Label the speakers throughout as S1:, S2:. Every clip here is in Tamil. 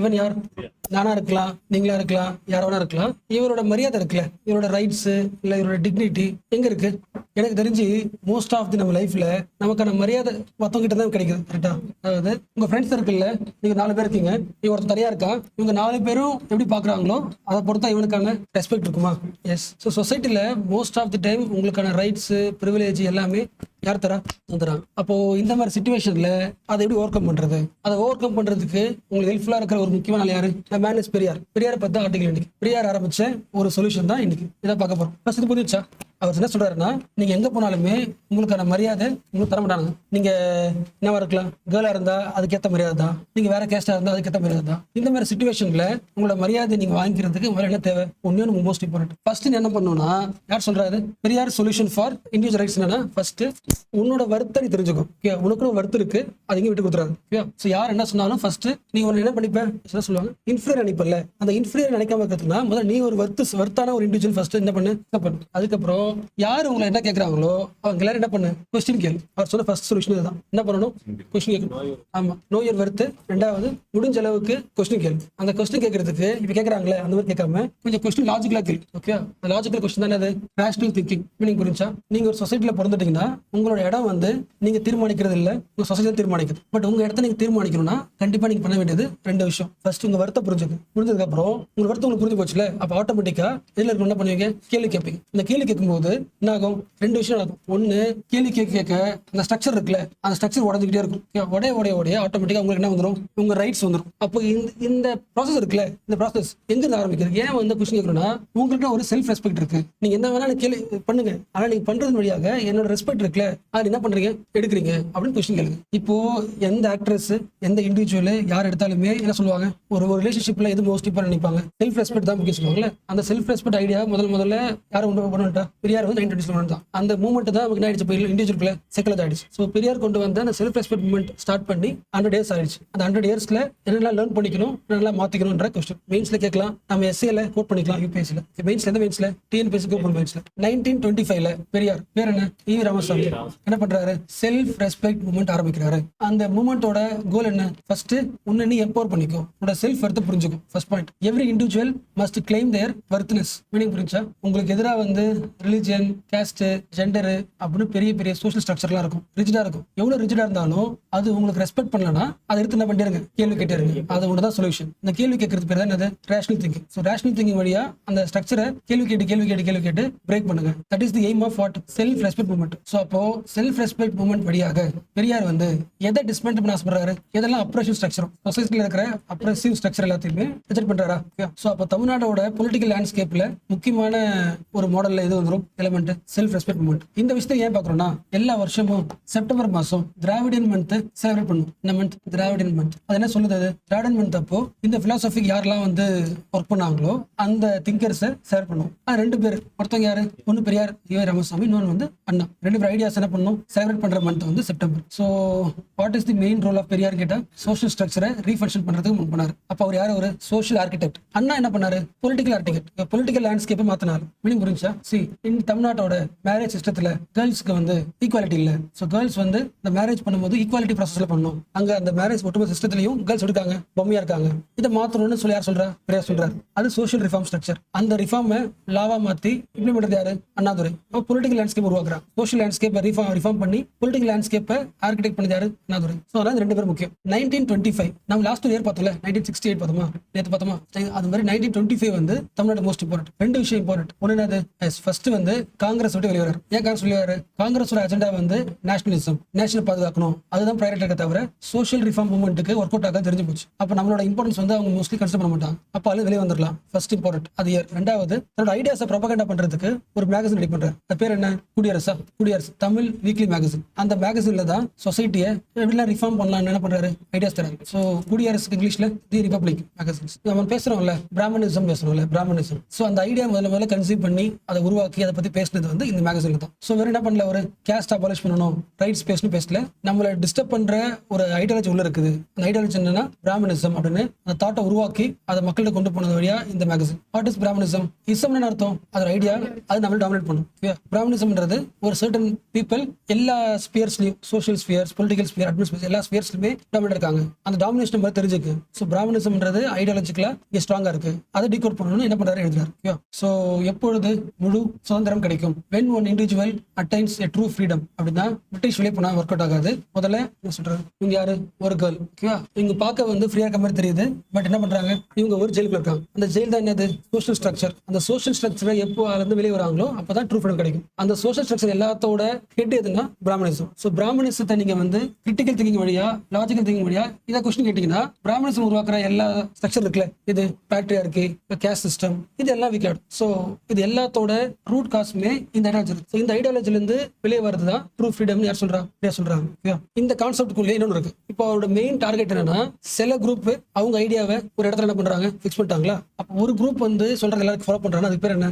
S1: இவன் யார்? நானா இருக்கலாம், நீங்களா இருக்கலாம், யாரவனா இருக்கலாம். இவரோட மரியாதை இருக்குல்ல, இவரோட ரைட்ஸ் இல்ல இவரோட டிக்னிட்டி எங்க இருக்கு? எனக்கு தெரிஞ்சு மோஸ்ட் ஆஃப் தி நம்ம லைஃப்ல நமக்கான மரியாதை மத்தவங்க கிட்ட தான் கிடைக்குது. கரெக்டா? அதாவது உங்க ஃப்ரெண்ட்ஸ் சர்க்கிள்ல நீங்க 4 பேர் இருக்கீங்க, இவங்க ஒருத்தர் தனியா இருக்கா, இவங்க 4 பேரும் எப்படி பாக்குறாங்களோ அதை பொறுத்தா இவனுக்கான ரெஸ்பெக்ட் இருக்குமா? எஸ். ஸோ சொசைட்டில மோஸ்ட் ஆஃப் தி டைம் உங்களுக்கான ரைட்ஸ் ப்ரிவிலேஜ் எல்லாமே யார் தரா? தராங்க. அப்போ இந்த மாதிரி சிச்சுவேஷன்ல அதை எப்படி ஓவர் கம் பண்றது? அதை ஓவர் கம் பண்றதுக்கு உங்களுக்கு ஹெல்ப்ஃபுல்லா இருக்கிற ஒரு முக்கியமான ஆள் யாரு? Man is Periyar. பெரியாரை பத்தி ஆர்டிகல் இன்னைக்கு. பெரியார் ஆரம்பிச்ச ஒரு சொல்யூஷன் தான் இன்னைக்கு இதை பார்க்க போறோம். ஃபர்ஸ்ட் இது புரிஞ்சுச்சா? அவர் என்ன சொல்றாருன்னா, நீங்க எங்க போனாலுமே உங்களுக்கான மரியாதை உங்களுக்கு தர மாட்டாங்க. நீங்க என்னவா இருக்கலாம், கேர்ளா இருந்தா அதுக்கேற்ற மரியாதை தான், நீங்க வேற கேஸ்டா இருந்தா அதுக்கேற்ற மரியாதை தான். இந்த மாதிரி சிச்சுவேஷன்ல உங்களோட மரியாதை நீங்க வாங்கிக்கிறதுக்கு முதல்ல என்ன தேவை? ஒண்ணு மோஸ்ட் இம்பார்ட்டன்ட். ஃபர்ஸ்ட் என்ன பண்ணணும்னா, யார் சொல்றாரு? Periyar solution for individual rights என்னன்னா, ஃபர்ஸ்ட் உன்னோட வருத்தம் நீ தெரிஞ்சுக்கும். உனக்கு வருத்தம் இருக்கு, அது இங்க விட்டு கொடுத்துறாரு. யார் என்ன சொன்னாலும் ஃபர்ஸ்ட் நீ உன்னை என்ன பண்ணிப்ப சொல்லுவாங்க, இன்ஃபீரியர் நினைப்பல. அந்த இன்ஃபீரியர் நினைக்காம இருக்கிறதுனா முதல்ல நீ ஒரு வர்த்தான ஒரு இண்டிவிஜுவல் ஃபர்ஸ்ட் என்ன பண்ணு. அதுக்கப்புறம் யார் உங்களை என்ன கேட்கறாங்களோ அவங்க எல்லாரும் என்ன பண்ணு, கொஸ்டின் கேளு. அவர் சொன்ன ஃபர்ஸ்ட் சொல்யூஷன் இதுதான். என்ன பண்ணணும்? கொஸ்டின் கேட்கணும். ஆமா, நோ யுவர் வர்த். ரெண்டாவது, முடிஞ்ச அளவுக்கு கொஸ்டின் கேளு. அந்த கொஸ்டின் கேட்கறதுக்கு இப்ப கேட்கறாங்களே அந்த மாதிரி கேட்காம கொஞ்சம் கொஸ்டின் லாஜிக்கலா கேளு. ஓகே, அந்த லாஜிக்கல் கொஸ்டின் தானே அது ரேஷனல் திங்கிங். மீனிங் புரிஞ்சா? நீங்க ஒரு சொசைட்டில பிறந்துட்டீங்கன்னா உங்களோட இடம் வந்து நீங்க தீர்மானிக்கிறது இல்ல, உங்க சொசைட்டி தீர்மானிக்குது. பட் உங்க இடத்த நீங்க தீர்மானிக்கணும்னா கண்டிப்பா நீங்க பண்ண வேண்டியது 2 விஷயம். ஃபர்ஸ்ட் உங்க வருத்த புரிஞ்சுக்கு. புரிஞ்சதுக்கு அப்புறம் உங்க வருத்தம் உங்களுக்கு புரிஞ்சு போச்சுல, அப்ப ஆட்டோமேட்டிக்கா இதுல இருக்க என்ன பண்ணுவீங்க? கேள்வி கேட்பீங்க. இந்த கேள்வி கேட்கும்போது என்ன ஆகும்? 2 விஷயம் நடக்கும். ஒண்ணு, கேள்வி கேட்க அந்த ஸ்ட்ரக்சர் இருக்குல்ல, அந்த ஸ்ட்ரக்சர் உடஞ்சிக்கிட்டே இருக்கும். உடைய ஆட்டோமேட்டிக்கா உங்களுக்கு என்ன வந்துடும்? உங்க ரைட்ஸ் வந்துடும். அப்போ இந்த ப்ராசஸ் இருக்குல்ல, இந்த ப்ராசஸ் எங்க இருந்து ஆரம்பிக்கிறது? ஏன் வந்து கொஸ்டின் கேட்கணும்னா, உங்களுக்கு ஒரு செல்ஃப் ரெஸ்பெக்ட் இருக்கு. நீங்க என்ன வேணாலும் கேள்வி பண்ணுங்க, ஆனா நீங்க பண்றது வழியாக என்னோட ரெஸ்பெக்ட் இருக்குல்ல, அது என்ன பண்றீங்க? எடுக்கிறீங்க அப்படின்னு கொஸ்டின் கேளுங்க. இப்போ எந்த ஆக்ட்ரஸ், எந்த இண்டிவிஜுவல் யார் எடுத்தாலுமே என்ன சொல்லுவாங்க? ஒரு ரிலேஷன்ஷிப்ல எது மோஸ்ட் இம்பார்ட்டன்ட் நினைப்பாங்க? செல்ஃப் ரெஸ்பெக்ட் தான் முக்கியம் சொல்லுவாங்கல்ல. அந்த செல்ஃப் ரெஸ்பெக்ட் ஐடியா முதல்ல யாரும் கொண்டு வந்துட்டா? பெரியார் வந்து 1920 தான். அந்த மூவ்மெண்ட் தான் நமக்கு என்ன ஆயிடுச்சு? இண்டிவிஜுவல் சைக்கிள் ஆயிடுச்சு. ஸோ பெரியார் கொண்டு வந்த அந்த செல்ஃப் ரெஸ்பெக்ட் மூவ்மெண்ட் ஸ்டார்ட் பண்ணி 100 இயர்ஸ் ஆயிடுச்சு. அந்த 100 இயர்ஸ்ல என்னெல்லாம் லேர்ன் பண்ணிக்கணும், என்னெல்லாம் மாத்திக்கணும்ன்ற கொஸ்டின் மெயின்ஸ்ல கேட்கலாம். நம்ம எஸ்ஏல கோட் பண்ணிக்கலாம், யூபிஎஸ்சில. மெயின்ஸ்ல எந்த மெயின்ஸ்ல? டிஎன்பிஎஸ்சி கோட் மெயின்ஸ்ல 1925ல பெரியார் பேர் என்ன? ஈவி ராமசாமி என்ன பண்றாரு? செல்ஃப் ரெஸ்பெக்ட் மூவ்மெண்ட் ஆரம்பிக்கிறாரு. அந்த மூவ்மெண்டோட கோல் என்ன? ஃபர்ஸ்ட் உன்னை நீ எம்பவர் பண்ணிக்கோ, உன்னோட செல்ஃப் வர்த்தை புரிஞ்சுக்கும். First point, every individual must claim their worthness. Meaning புரிஞ்சா? உங்களுக்கு எதிராக வந்து ரிலிஜியன், காஸ்ட், ஜெண்டர் அப்படின்னு பெரிய பெரிய சோஷியல் ஸ்ட்ரக்சர்லாம் இருக்கும், ரிஜிடா இருக்கும். எவ்வளவு ரிஜிடா இருந்தாலும் அது உங்களுக்கு ரெஸ்பெக்ட் பண்ணலன்னா அதை எடுத்து என்ன பண்ணிருங்க? கேள்வி கேட்டுருங்க. அது ஒண்ணுதான் சொல்யூஷன். இந்த கேள்வி கேட்கறது பேர் தான் என்னது? Rational thinking. So rational thinking வழியா அந்த ஸ்ட்ரக்சரை கேள்வி கேட்டு பிரேக் பண்ணுங்க. That is the aim of what? Self respect movement. So அப்போ செல்ஃப் ரெஸ்பெக்ட் மூவ்மெண்ட் வழியாக பெரியார் வந்து எதை டிஸ்மெண்ட் பண்ண ஆசைப்படுறாரு? எதெல்லாம் அப்ரேஷன் ஸ்ட்ரக்சர், சொசைட்டில இருக்கிற அப்ரேசிவ் ஸ்ட்ரக்சர் எல்லாத்தையுமே ரிஜெக்ட் பண்றாரா? ஸோ அப்போ தமிழ்நாடோட பொலிட்டிக்கல் லேண்ட்ஸ்கேப்ல முக்கியமான ஒரு மாடல்ல இது வந்துடும் எலிமெண்ட் செல்ஃப் ரெஸ்பெக்ட் மூவ்மெண்ட். இந்த விஷயத்தை ஏன் பாக்குறோம்னா, எல்லா வருஷமும் செப்டம்பர் மாசம் திராவிடியன் மந்த் செலிப்ரேட் பண்ணும். இந்த மந்த் திராவிடியன் மந்த். அது என்ன சொல்லுது? அது திராவிடன் மந்த் அப்போ இந்த பிலாசபிக்கு யாரெல்லாம் வந்து ஒர்க் பண்ணாங்களோ அந்த திங்கர்ஸை செலிப்ரேட் பண்ணும். அது 2 பேர். ஒருத்தவங்க யாரு? ஒன்னு பெரியார் ஈவே ராமசாமி, இன்னொன்று வந்து அண்ணா. 2 பேர் ஐடியாஸ் என்ன பண்ணும்? செலிப்ரேட் பண்ற மந்த் வந்து September. So what is the main role of Periyar கேட்டா, சோஷியல் ஸ்ட்ரக்சரை ரீஃபங்க்ஷன் பண்றதுக்கு முன் பண்ணாரு. அப்ப அவர் யாரு? ஒரு சோஷியல் ஆர்கிடெக்ட். அண்ணா என்ன பண்ணாரு? Political architect. பொலிட்டிக்கல் லேண்ட்ஸ்கேப்பை மாத்தினாரு. மீனிங் புரிஞ்சா? தமிழ்நாட்டோட மேரேஜ் சிஸ்டத்துல கேர்ள்ஸ்க்கு வந்து ஈக்குவாலிட்டி இல்ல. சோ கேர்ள்ஸ் வந்து இந்த மேரேஜ் பண்ணும்போது ஈக்குவாலிட்டி ப்ராசஸ்ல பண்ணணும். அங்க அந்த மேரேஜ் ஒட்டுமொத்த சிஸ்டத்திலையும் கேர்ள்ஸ் இருக்காங்க, பொம்மையா இருக்காங்க. இதை மாத்தணும்னு சொல்லி யார் சொல்றா? பெரியார் சொல்றாரு. அது சோஷியல் ரிஃபார்ம் ஸ்ட்ரக்சர். அந்த ரிஃபார்மை லாவா மாத்தி இம்ப்ளிமெண்ட் பண்றது யாரு? அண்ணாதுரை. பொலிட்டிக்கல் லேண்ட்ஸ்கேப் உருவாக்குறாங்க. சோஷியல் லேண்ட்ஸ்கேப்பை ரிஃபார்ம் பண்ணி பொலிட்டிக்கல் லேண்ட்ஸ்கேப்பை ஆர்கிடெக்ட் பண்ணது யாரு? அண்ணாதுரை. சோ அதனால 2 பேர் முக்கியம். 1925 நம்ம லாஸ்ட் இயர் பார்த்தோம்ல, 1968 பார்த்தோமா, நேத்து பார்த்தோமா? அது மாதிரி 1925 வந்து தமிழ்நாடு மோஸ்ட் இம்பார்ட்டன்ட். 2 விஷயம் இம்பார்ட்டன்ட். ஒன்னு என்னது? ஃபர்ஸ்ட் வந்து காங்கிரஸ் விட்டு வெளியே வராரு. ஏன் காங்கிரஸ் வெளியே வராரு? காங்கிரஸோட அஜெண்டா வந்து நேஷனலிசம், நேஷனல் பாதுகாக்கணும், அதுதான் பிரைவேட் தவிர சோஷியல் ரிஃபார்ம் மூவ்மெண்ட்டுக்கு ஒர்க் அவுட் ஆக தெரிஞ்சு போச்சு. அப்ப நம்மளோட இம்பார்ட்டன்ஸ் வந்து அவங்க மோஸ்ட்லி கன்சிடர் பண்ண மாட்டாங்க. அப்ப அது வெளியே வந்துடலாம். ஃபர்ஸ்ட் இம்பார்ட்டன்ட் அது இயர். ரெண்டாவது, தன்னோட ஐடியாஸை ப்ரொபகண்டா பண்றதுக்கு ஒரு மேகசின் ரெடி பண்றாரு. அது பேர் என்ன? குடியரசு தமிழ் வீக்லி மேகசின். அந்த மேகசின்ல தான் சொசைட்டியை எப்படிலாம் ரிஃபார்ம் பண்ணலாம்னு என்ன பண்றாரு? ஐடியாஸ் தராரு. ஸோ குடியரசுக்கு இங்கிலீஷ்ல தி ரிபப்ளிக் மேகசின்ஸ். நம்ம பேசுறோம்ல பிராமணிசம், பேசுறோம்ல பிராமணிசம். ஸோ அந்த ஐடியா முதல்ல கன்சீவ் பண்ணி அதை உருவாக்கி அதை பத்தி பேசினது வந்து இந்த மேகசின்ல தான். ஸோ வேற என்ன பண்ணல, ஒரு கேஸ்ட் அபாலிஷ் பண்ணணும், ரைட்ஸ் பேசல, நம்மளை டிஸ்டர்ப் பண்ற ஒரு ஐடியாலஜி உள்ள இருக்குது. அந்த ஐடியாலஜி என்னன்னா பிராமணிசம் அப்படின்னு அந்த தாட்டை உருவாக்கி அதை மக்கள்கிட்ட கொண்டு போனது வழியா இந்த மேகசின். What is Brahminism? இசம்னு அர்த்தம், அது ஐடியா, அது நம்மள டாமினேட் பண்ணும். பிராமணிசம்ன்றது ஒரு சர்டன் பீப்பிள் எல்லா ஸ்பியர்ஸ்லயும், social spheres, political sphere, administration எல்லா ஸ்பியர்ஸ்லயுமே டாமினேட் இருக்காங்க. அந்த டாமினேஷன் மாதிரி தெரிஞ்சுக்கு. ஸோ பிராமணிசம்ன்றது ஐடியாலஜிக்கலா இங்க ஸ்ட்ராங்கா இருக்கு, அதை டிகோட் பண்ணணும்னு என்ன பண்றாரு எழுதுறாரு. ஸோ எப்பொழுது முழு சுதந்திரம் கிடைக்கும்? when one individual attains a true freedom அப்படின்னா பிரிட்டிஷ் வெளியே போனா ஒர்க் அவுட் ஆகாது. முதல்ல என்ன சொல்றாரு, இவங்க யாரு, ஒரு கேர்ள். ஓகேவா, இவங்க பார்க்க வந்து ஃப்ரீயா இருக்க மாதிரி தெரியுது, பட் என்ன பண்றாங்க, இவங்க ஒரு ஜெயிலுக்குள்ள இருக்காங்க. அந்த ஜெயில் தான் என்னது, சோஷியல் ஸ்ட்ரக்சர். அந்த சோஷியல் ஸ்ட்ரக்சரை எப்போ அதுல வெளியே வராங்களோ அப்பதான் ட்ரூ ஃப்ரீடம் கிடைக்கும். அந்த சோஷியல் ஸ்ட்ரக்சர் எல்லாத்தோட ஹெட் எதுன்னா பிராமணிசம். ஸோ பிராமணிசத்தை நீங்க வந்து கிரிட்டிக்கல் திங்கிங் வழியா, லாஜிக்கல் திங்கிங் வழியா இதை கொஸ்டின் கேட்டீங்கன்னா, பிராமணிசம் உருவாக்குற எல்லா ஸ்ட்ரக்சர் இருக்குல்ல, இது பேட்ரியார்கி, கேஸ்ட் சிஸ்டம், இது எல்லாம் வீக்காடு. ஸோ இது எல்லாத்தோட ரூட் காசுமே இந்த ஐடியாலஜி. இந்த ஐடியாலஜில இருந்து வெளியே வருதுதான் ட்ரூ ஃப்ரீடம் யார் சொல்றாங்க. இந்த கான்செப்டுக்குள்ளே இன்னொன்று இருக்கு. இப்போ அவரோட மெயின் டார்கெட் என்னன்னா, சில குரூப் அவங்க ஐடியாவை ஒரு இடத்துல என்ன பண்றாங்க, ஃபிக்ஸ் பண்ணிட்டாங்களா, அப்போ ஒரு குரூப் வந்து சொல்றது எல்லாருக்கும் ஃபாலோ பண்றாங்க. அதுக்கு பேர் என்ன,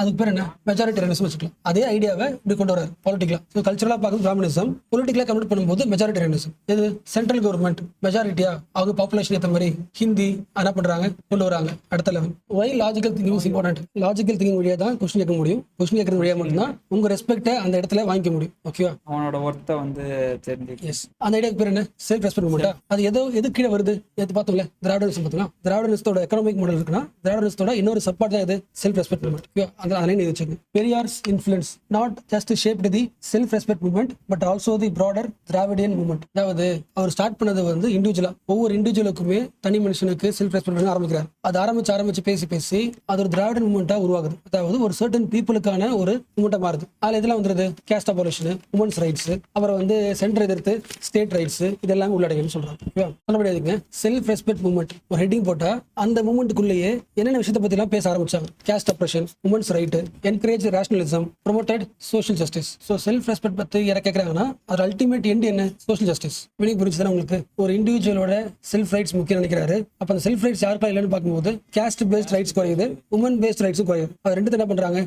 S1: அதுக்கு பேர் என்ன, மெஜாரிட்டேரியனிசம் வச்சுக்கலாம். அதே ஐடியாவை இப்படி கொண்டு வராரு பொலிட்டிக்கலா. ஸோ கல்ச்சரலா பார்க்கும் பிராமணிசம், பொலிட்டிக்கலா கன்வெர்ட் பண்ணும்போது மெஜாரிட்டேரியனிசம். இது சென்ட்ரல் கவர்மெண்ட் மெஜாரிட்டியா அவங்க பாப்புலேஷன் ஏற்ற மாதிரி ஹிந்தி என்ன பண்றாங்க, கொண்டு வராங்க அடுத்த level. Why logical thinking is important. Logical thinking வழியா தான் கொஸ்டின் கேட்க முடியும். கொஸ்டின் கேட்கறது வழியா மட்டும்தான் உங்க ரெஸ்பெக்ட அந்த இடத்துல வாங்கிக்க முடியும். ஓகேவா,
S2: அவனோட ஒர்த்தை வந்து தெரிஞ்சு.
S1: எஸ், அந்த ஐடியாக்கு பேர் என்ன, செல்ஃப் ரெஸ்பெக்ட் மூமெண்டா. அது எது கீழே வருது, எது பார்த்தோம்ல, திராவிடனிசம் பார்த்தோம்னா, திராவிடனிசத்தோட எக்கனாமிக் மாடல் இருக்குன்னா, திராவிடனிசத்தோட இன்னொரு சப்பார்ட் தான் இது செல்ஃப் ரெஸ்பெக்ட் மூமெண்ட். அதனால நீ வச்சுங்க, Periyar's influence not just shaped the self respect movement but also the broader Dravidian movement. அதாவது அவர் ஸ்டார்ட் பண்ணது வந்து இண்டிவிஜுவலா, ஒவ்வொரு இண்டிவிஜுவலுக்குமே தனி மனுஷனுக்கு செல்ஃப் ரெஸ்பெக்ட் பண்ண ஆரம்பிக்கிறார். அது ஆரம்பிச்சு பேசி அது ஒரு திராவிடன் மூமெண்டா உருவாகுது. அதாவது ஒரு சர்டன் பீப்புளுக்கான ஒரு மூமெண்டா மாறுது. அதுல இதெல்லாம் வந்துருது, கேஸ்ட் அபாலிஷன், உமன்ஸ் ரைட்ஸ், அப்புறம் வந்து சென்டர் எதிர்த்து ஸ்டேட் ரைட்ஸ், இதெல்லாம் உள்ளடங்கன்னு சொல்றாங்க. சொல்ல முடியாதுங்க. செல்ஃப் ரெஸ்பெக்ட் மூமெண்ட் ஒரு ஹெட்டிங் போட்டா அந்த மூமெண்ட்டுக்குள்ளேயே என்னென்ன விஷயத்தை பத்தி எல்லாம் பேச ஆரம்பிச்சாங்க. Caste oppression, women's right, encourage rationalism, promoted social justice. So self respect பத்தி யாரை கேட்கறாங்கன்னா, அது அல்டிமேட் எண்ட் என்ன, சோஷியல் ஜஸ்டிஸ். மீனிங் புரிஞ்சுதான் உங்களுக்கு? ஒரு இண்டிவிஜுவலோட செல்ஃப் ரைட்ஸ் முக்கியம் நினைக்கிறாரு. அப்ப அந்த செல்ஃப் ரைட்ஸ் யாருக்கா இல்லைன்னு பார்க்கும்போது கேஸ்ட் பேஸ்ட் ரைட்ஸ் குறையுது, உமன் பேஸ்ட் ரைட்ஸும் குறையுது. அது ரெண்டு என்ன பண்றாங்க,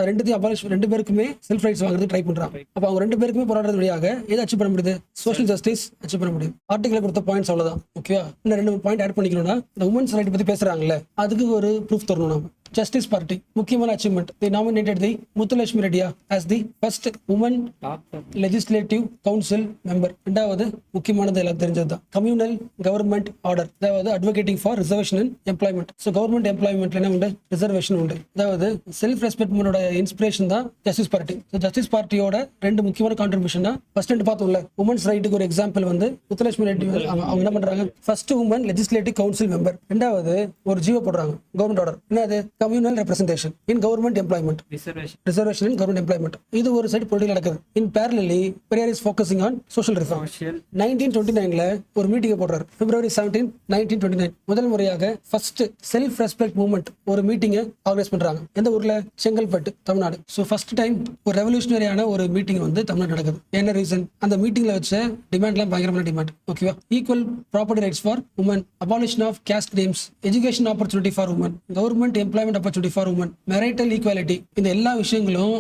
S1: ரெண்டுத்தையும் அபாலிஷ், ரெண்டு பேருக்குமே செல்ஃப் ரைட்ஸ் வாங்குறது ட்ரை பண்றாங்க. அப்ப அவங்க ரெண்டு பேருக்குமே போராடுறது வழியாக எதை அச்சீவ் பண்ண முடியுது, சோஷியல் ஜஸ்டிஸ் அச்சீவ் பண்ண முடியும். ஆர்டிகல் கொடுத்த பாயிண்ட்ஸ் அவ்வளவுதான். ஓகேவா, இன்னும் ரெண்டு பாயிண்ட் ஆட் பண்ணிக்கணும்னா, இந்த உமன்ஸ் ரைட் பத்தி பேசுறாங்கல்ல, அதுக்கு ஒரு ப்ரூஃப் தரணும். நம்ம ஜஸ்டிஸ் பார்ட்டி முக்கியமான achievement, they nominated the Muthulakshmi ரெட்டியா as the first woman legislative council member. ரெண்டாவது முக்கியமானது எல்லாம் தெரிஞ்சதுதான், கம்யூனல் கவர்மெண்ட் ஆர்டர், அதாவது advocating for reservation in employment. So government எம்ப்ளாய்மெண்ட்ல என்ன உண்டு, ரிசர்வேஷன் உண்டு. அதாவது செல்ஃப் ரெஸ்பெக்ட் இன்ஸ்பிரேஷன் தான் ஜஸ்டிஸ் பார்ட்டி. ஜஸ்டிஸ் பார்ட்டியோட ரெண்டு முக்கியமான கான்ட்ரிபியூஷன் தான். ஃபர்ஸ்ட் ரெண்டு பார்த்தோம்ல, உமன்ஸ் ரைட்டுக்கு ஒரு எக்ஸாம்பிள் வந்து முத்துலட்சுமி ரெட்டி. அவங்க என்ன பண்றாங்க, first woman legislative council member. ரெண்டாவது ஒரு ஜியோ போடுறாங்க, கவர்மெண்ட் ஆர்டர். என்னது, communal representation in government employment, reservation in government employment. இது ஒரு சைடு பொலிட்டிகல் நடக்குது. In parallelly Periyar is focusing on social reform. 1929ல ஒரு மீட்டிங் போடுறாரு, February 17, 1929. முதல் முறையாக ஃபர்ஸ்ட் செல்ஃப் ரெஸ்பெக்ட் மூவ்மெண்ட் ஒரு மீட்டிங் ஆர்கனைஸ் பண்றாங்க. எந்த ஊர்ல, Chengalpattu, Tamil Nadu. So first time ஒரு ரெவல்யூஷனரியான ஒரு மீட்டிங் வந்து தமிழ்நாடு நடக்குது. என்ன ரீசன், அந்த மீட்டிங்ல வச்ச டிமாண்ட்லாம் பயங்கரமான டிமாண்ட். ஓகேவா, equal property rights for women, abolition of caste names, education opportunity for women, government employment opportunity for women, marital equality. இந்த எல்லா விஷயங்களும்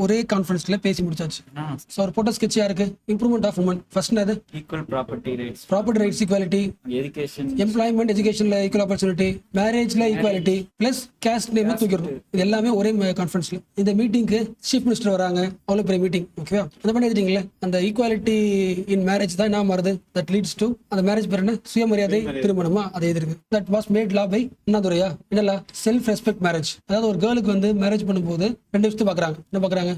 S1: ஒரே கான்ஃபரன்ஸ்ல பேசி முடிச்சாச்சு. சோ ஒரு போட்டோ ஸ்கெட்ச் யாருக்கு, இம்ப்ரூவ்மெண்ட் ஆஃப் உமன். ஃபர்ஸ்ட் என்னது,
S2: equal property rights
S1: equality,
S2: education,
S1: employment, எஜுகேஷன்ல ஈக்குவல் ஆப்பர்ச்சுனிட்டி, மேரேஜ்ல ஈக்குவாலிட்டி, பிளஸ் கேஸ்ட் நேம் தூக்கிடும். இது எல்லாமே ஒரே கான்ஃபரன்ஸ்ல. இந்த மீட்டிங்க்கு சீஃப் மினிஸ்டர் வராங்க, அவ்வளவு பெரிய மீட்டிங். ஓகேவா, அந்த பண்ணி எழுதிட்டீங்களா, அந்த ஈக்குவாலிட்டி இன் மேரேஜ் தான் என்ன மாறுது, தட் லீட்ஸ் டு அந்த மேரேஜ் பேர் என்ன, சுயமரியாதை திருமணமா, அது எதிர்க்கு. That was made law by அண்ணாதுரையா. என்னல, செல்ஃப் ரெஸ்பெக்ட் மேரேஜ். அதாவது ஒரு கேர்ளுக்கு வந்து மேரேஜ் பண்ணும்போது ரெண்டு விஷயத்தை பாக்குறாங்க. என்ன பாக்குறாங்க,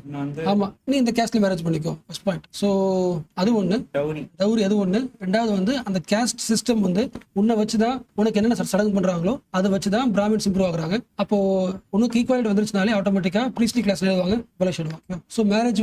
S1: ஆமா நீ இந்த கேஸ்ட்ல மேரேஜ் பண்ணிக்கோ, ஃபர்ஸ்ட் பாயிண்ட். சோ அது ஒண்ணு, டவுரி அது ஒண்ணு. ரெண்டாவது வந்து அந்த கேஸ்ட் சிஸ்டம் வந்து உன்னை வச்சுதான் உனக்கு என்னென்ன சடங்கு பண்றாங்களோ அதை வச்சுதான் பிராமின்ஸ் இம்ப்ரூவ் ஆகுறாங்க. அப்போ உனக்கு ஈக்குவாலிட்டி வந்துருச்சுனாலே ஆட்டோமேட்டிக்கா ப்ரீஸ்ட்லி கிளாஸ் எழுதுவாங்க, பலஷிடுவாங்க. So marriage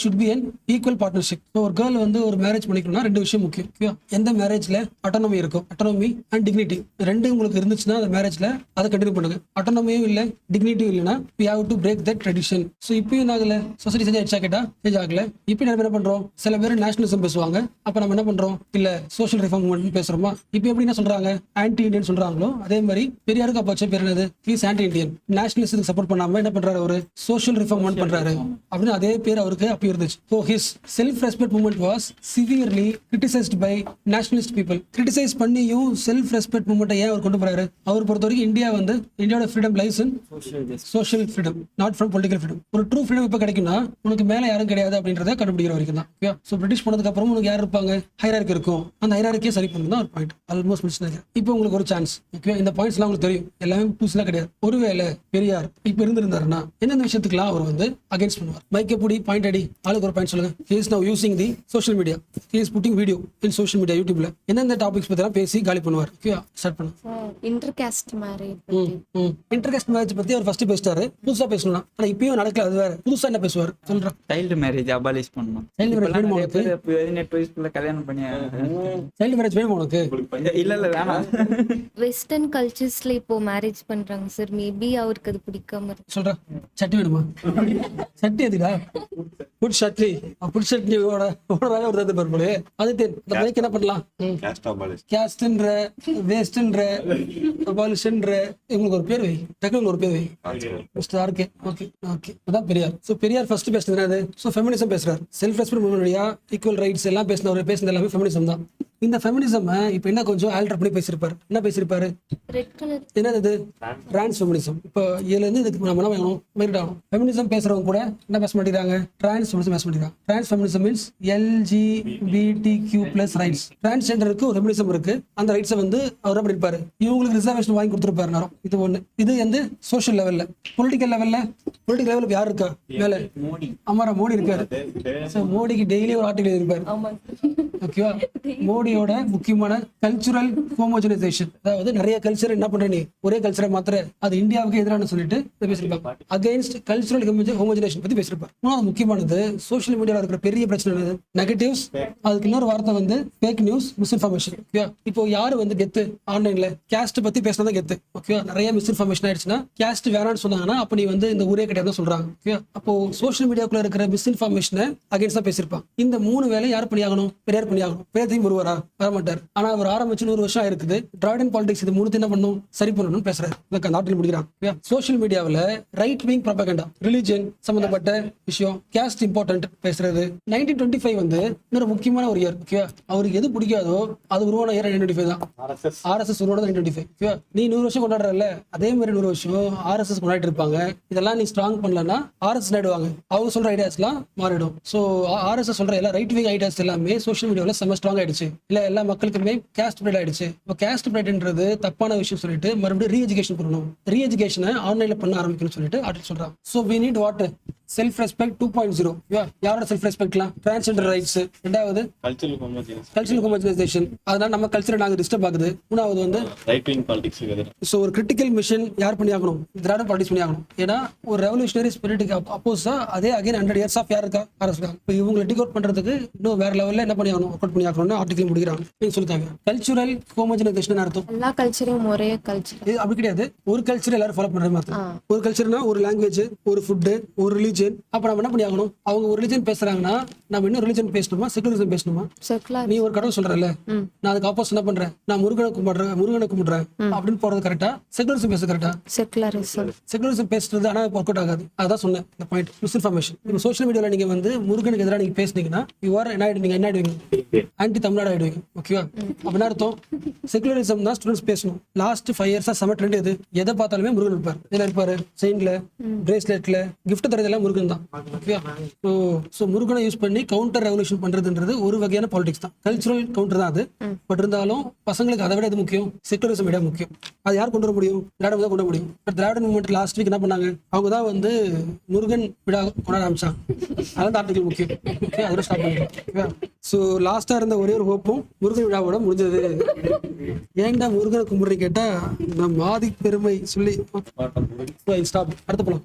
S1: should be an equal partnership. ஒரு கேர்ள் வந்து ஒரு மேரேஜ் பண்ணிக்கணும்னா ரெண்டு விஷயம் முக்கியம். எந்த மேரேஜ்ல அட்டானமி இருக்கும், அட்டானமி அண்ட் டிக்னிட்டி, ரெண்டு உங்களுக்கு இருந்துச்சுன்னா அந்த மேரேஜ்ல அதை கண்டினியூ பண்ணுங்க. ஆட்டோனமியும் இல்லை, டிக்னிட்டியும் இல்லைன்னா we have to break that tradition. So இப்பயும் நாங்கள்ல சொசைட்டி சேஞ்ச் ஆயிடுச்சா கேட்டா சேஞ்ச் ஆகல. இப்போ நம்ம என்ன பண்றோம், சில பேர் நேஷனலிசம் பேசுவாங்க, அப்ப நம்ம என்ன பண்றோம், இல்ல சோஷியல் ரிஃபார்ம் மூவ்மெண்ட் பேசுறோமா. இப்போ எப்படி என்ன சொல்றாங்க, ஆன்டி இண்டியன் சொல்றாங்களோ அதே மாதிரி பெரியாருக்கு அப்போ வச்ச பேர் என்னது, இஸ் ஆன்டி இண்டியன். நேஷனலிசத்துக்கு சப்போர்ட் பண்ணாம என்ன பண்றாரு, ஒரு சோஷியல் ரிஃபார்ம் மூவ்மெண்ட் பண்றாரு அப்படின்னு அதே பேர் அவருக்கு அப்போ இருந்துச்சு. So his self respect movement was severely criticised by nationalist people. Criticise பண்ணியும் செல்ஃப் ரெஸ்பெக்ட் மூவ்மெண்ட்டை ஏன் அவர் கொண்டு போறாரு, அவர் பொறுத்த வரைக்கும் இந்தியா வந்து இந்தியாவோட freedom lies in social freedom, not from political freedom. ஒரு ட்ரூ ஃப்ரீடம் இப்போ கிடைக்கும்னா உனக்கு மேல யாரும் கிடையாது அப்படின்றத கண்டுபிடிக்கிற வரைக்கும் தான். ஸோ பிரிட்டிஷ் போனதுக்கு அப்புறம் உனக்கு யார் இருப்பாங்க, ஹைரார்கி இருக்கும், அந்த ஹைரார்கியை சரி பண்ணணும் தான் ஒரு பாயிண்ட். ஆல்மோஸ்ட் முடிச்சு இப்போ உங்களுக்கு ஒரு சான்ஸ். ஓகே, இந்த பாயிண்ட்ஸ் எல்லாம் உங்களுக்கு தெரியும், எல்லாமே புதுசுலாம் கிடையாது. ஒருவேளை பெரியார் இப்ப இருந்திருந்தாருன்னா எந்தெந்த விஷயத்துக்குலாம் அவர் வந்து அகைன்ஸ்ட் பண்ணுவார். மைக்கை புடி, பாயிண்ட் அடி, ஆளுக்கு ஒரு பாயிண்ட் சொல்லுங்க. He is now using the social media, he is putting video in social media, யூடியூப்ல எந்தெந்த டாபிக்ஸ் பத்தி பேசி காலி பண்ணுவார். ஓகே, ஸ்டார்ட் பண்ணுங்க.
S3: இன்டர்காஸ்ட் மேரேஜ்
S1: இன்டர்காஸ்ட் மேரேஜ் பத்தி அவர் ஃபர்ஸ்ட் பேசிட்டாரு, புதுசா பேசணும். ஆனா இப்பயும் நடக்கல, அது வேற. புதுசா என்ன பேசுவார் சொல்றேன்.
S2: சைல்டு மேரேஜ் அபாலிஷ் பண்ணணும்.
S1: சைல்டு மேரேஜ் வேணுமா உனக்கு?
S2: 18 வயசுக்குள்ள கல்யாணம் பண்ணி
S1: சைல்டு மேரேஜ் வேணுமா உனக்கு?
S2: இல்ல வேணாம்.
S3: வெஸ்டர்ன் கல்ச்சர்ஸ்ல இப்போ மேரேஜ் பண்றாங்க சார், மேபி அவருக்கு அது பிடிக்காம இருக்கு.
S1: சொல்றேன், சட்டி வேணுமா? சட்டி எதுடா? புட் சட்னி, புட் சட்னியோட ஓனராக ஒரு தத்து பார்ப்போம். அது அந்த பைக் என்ன பண்ணலாம், கேஸ்ட்ன்ற வேஸ்ட்ன்ற அபாலிஷன்ற இவங்களுக்கு ஒரு பேர் வை, டெக்னிக்கல் ஒரு பேர் வை. Mister RK. ஓகே ஓகே, அதான் பெரியார். ஸோ பெரியார் ஃபர்ஸ்ட் பேசுறது என்னது, ஸோ ஃபெமினிசம் பேசுறாரு. Self respect movement, equal rights எல்லாம் பேசுனது எல்லாமே ஃபெமினிசம் தான். இந்த ஃபெமினிசம் இப்ப என்ன கொஞ்சம் ஆல்டர் பண்ணி பேசியிருப்பாரு. என்ன பேசியிருப்பாரு,
S3: ரெட் கலர்
S1: என்னது டிரான்ஸ் ஃபெமினிசம். இப்போ இதுல இருந்து இதுக்கு நம்ம என்ன வேணும், மெரிட் ஆகணும். ஃபெமினிசம் பேசுறவங்க கூட என்ன பேச மாட்டேங்கிறாங்க, டிரான்ஸ் ஃபெமினிசம் பேச மாட்டேங்கிறாங்க. Trans feminism means LGBTQ+ rights. டிரான்ஸ்ஜெண்டருக்கு ஒரு ஃபெமினிசம் இருக்கு, அந்த ரைட்ஸை வந்து அவர் என்ன பண்ணிருப்பாரு, இவங்களுக்கு ரிசர்வேஷன் வாங்கி கொடுத்துருப்பாரு நேரம். இது ஒண்ணு. இது வந்து சோஷியல் லெவல்ல. பொலிட்டிக்கல் லெவல்ல யார் இருக்கா மேல, அமரா மோடி இருக்காரு. மோடிக்கு டெய்லி ஒரு ஆர்டிகல் இருப்பாரு. ஓகேவா, மோடியோட முக்கியமான கல்ச்சுரல் ஹோமோஜனைசேஷன், அதாவது நிறைய கல்ச்சர் என்ன பண்ற நீ ஒரே கல்ச்சரை மாத்திர அது இந்தியாவுக்கு எதிரான சொல்லிட்டு பேசியிருப்பாங்க. அகைன்ஸ்ட் கல்ச்சுரல் ஹோமோஜனைசேஷன் பத்தி பேசியிருப்பாங்க. மூணாவது முக்கியமானது சோஷியல் மீடியாவில் இருக்கிற பெரிய பிரச்சனை என்னது, நெகட்டிவ்ஸ். அதுக்கு இன்னொரு வார்த்தை வந்து ஃபேக் நியூஸ், மிஸ்இன்ஃபர்மேஷன். ஓகே, இப்போ யாரு வந்து கெத்து ஆன்லைன்ல கேஸ்ட் பத்தி பேசினதான் கெத்து. ஓகே, நிறைய மிஸ்இன்ஃபர்மேஷன் ஆயிடுச்சுன்னா கேஸ்ட் வேணான்னு சொன்னாங்கன்னா அப்ப நீ வந்து இந்த ஊரே கிடையாது சொல்றாங்க. ஓகே, அப்போ சோஷியல் மீடியாக்குள்ள இருக்கிற மிஸ்இன்ஃபர்மேஷனை அகைன்ஸ்ட் தான் பேசியிருப்பாங்க. இந்த 3 வேலை யார் பண்ணியாகணும், பெரியார் பண்ணியாகணும். பெரியார் வருவாரா, வரமாட்டார். ஆனா அவர் ஆரம்பிச்சு 100 வருஷம் ஆயிருக்குது. டிராவிடன் பாலிடிக்ஸ் இது 3 என்ன பண்ணும், சரி பண்ணணும்னு பேசுறாரு. நாட்டில் முடிக்கிறாங்க. சோஷியல் மீடியாவில் ரைட் விங் ப்ரொபகண்டா, ரிலிஜன் சம்பந்தப்பட்ட விஷயம், கேஸ்ட் இம்பார்ட்டன்ட் பேசுறது. 1925 வந்து இன்னொரு முக்கியமான ஒரு இயர். ஓகே, அவருக்கு எது பிடிக்காதோ அது உருவான இயர் 1925 தான். RSS உருவானது 1925. ஓகே, நீ 100 வருஷம் கொண்டாடுறல, அதே மாதிரி 100 வருஷம் RSS கொண்டாடிட்டு இருப்பாங்க. இதெல்லாம் நீ ஸ்ட்ராங் பண்ணலன்னா RSS ஆயிடுவாங்க, அவங்க சொல்ற ஐடியாஸ்லாம் மாறிடும். ஸோ RSS சொல்ற எல்லா ரைட் விங் ஐடியாஸ் எல்லாமே சோஷியல் மீடியாவில் செம ஸ்ட்ராங் ஆயிடுச்சு. இல்ல எல்லா மக்களுக்குமே கேஸ்ட் ப்ரைட் ஆயிடுச்சு. இப்போ கேஸ்ட் ப்ரைட்ன்றது தப்பான விஷயம் சொல்லிட்டு மறுபடியும் ரீ எஜுகேஷன் பண்ணணும். ரீ எஜுகேஷனை ஆன்லைன்ல பண்ண ஆரம்பிக்கணும்னு சொல்லிட்டு ஆர்டிகல் சொல்றாங்க. So we need what, self respect 2.0. யாரோட செல்ஃப் ரெஸ்பெக்ட்லாம், டிரான்ஸ்ஜெண்டர் ரைட்ஸ். ரெண்டாவது கல்ச்சரல் ஹோமோஜனைசேஷன், அதனால நம்ம கல்ச்சரை நாங்க டிஸ்டர்ப் ஆகுது. மூணாவது வந்து ரைட் விங் பாலிடிக்ஸ். ஸோ ஒரு கிரிட்டிக்கல் மிஷன் யார் பண்ணியாகணும், திராவிட பாலிடிக்ஸ் பண்ணியாகணும். ஏன்னா ஒரு ரெவல்யூஷனரி ஸ்பிரிட்டுக்கு அப்போஸா அதே அகைன் 100 இயர்ஸ் ஆஃப் யார் இருக்கா, அரசு. இப்போ இவங்களை டிகோட் பண்றதுக்கு இன்னும் வேற லெவல்ல என்ன பண்ணியாகணும், ஒர்க் அவுட் பண்ணியாகணும்னு ஆர்டிகல் முடிக்கிறாங்க. சொல்லிட்டாங்க. கல்ச்சுரல் ஹோமோஜனைசேஷன் அர்த்தம்
S3: எல்லா கல்ச்சரும் ஒரே கல்ச்சர்.
S1: இது அப்படி கிடையாது. ஒரு கல்ச்சர் எல்லாரும் ஃபாலோ பண்ற மாதிரி. ஒரு கல்ச்சர்னா ஒரு லாங்குவேஜ், ஒரு ஃபுட், ஒரு ரிலிஜன். அப்ப நம்ம என்ன பண்ணியாகணும், அவங்க ஒரு ரிலிஜன் பேசுறாங்கன்னா நம்ம இன்னும் ரிலிஜன் பேசணுமா, செகுலரிசம் பேசணுமா? நீ ஒரு கடவுள் சொல்றல, நான் அதுக்கு ஆப்போசிட் என்ன பண்றேன், நான் முருகனை கும்பிடுறேன் அப்படின்னு போறது கரெக்டா, செகுலரிசம் பேச கரெக்டா? செகுலரிசம் பேசுறது ஆனா ஒர்க் அவுட் ஆகாது. அதான் சொன்னேன் இந்த பாயிண்ட், மிஸ்இன்ஃபர்மேஷன். இப்போ சோஷியல் மீடியால நீங்க வந்து முருகனுக்கு எதிராக நீங்க பேசுனீங்கன்னா யூ ஆர் என்ன ஆயிடுவீங்க, ஆன்டி தமிழ்நாடு ஆயிடுவீங்க. ஓகேவா, அப்படின்னா அர்த்தம் செகுலரிசம் தான் ஸ்டூடெண்ட்ஸ் பேசணும். லாஸ்ட் 5 இயர்ஸா செம ட்ரெண்ட் எது, எதை பார்த்தாலுமே முருகன் இருப்பார். இதுல இருப்பாரு, செயின்ல, பிரேஸ்லெட்ல, கிஃப்ட் தரதெல்லாம் முருகன் தான். ஓகே, ஸோ முருகனை யூஸ் பண்ணி கவுண்டர் ரெவல்யூஷன் பண்றதுன்றது ஒரு வகையான பாலிடிக்ஸ் தான், கல்ச்சுரல் கவுண்டர் தான் அது. பட் இருந்தாலும் பசங்களுக்கு அதை விட இது முக்கியம், செகுலரிசம் விட முக்கியம். அது யார் கொண்டு வர முடியும், திராவிடம் தான் கொண்டு வர முடியும். But Dravida movement last week என்ன பண்ணாங்க, அவங்க தான் வந்து முருகன் விழா கொண்டாட ஆரம்பிச்சாங்க. அதான் ஆர்டிகல் முக்கியம். ஓகே, அதோட ஸ்டார்ட் பண்ணுறோம். ஸோ லாஸ்டா இருந்த ஒரே ஒரு ஹோப்பும் முருகன் விழாவோட முடிஞ்சது. ஏன்டா முருகனை கும்பிடுறேன் கேட்டா நம்ம ஆதி பெருமை சொல்லி ஸ்டாப். அடுத்த போலாம்.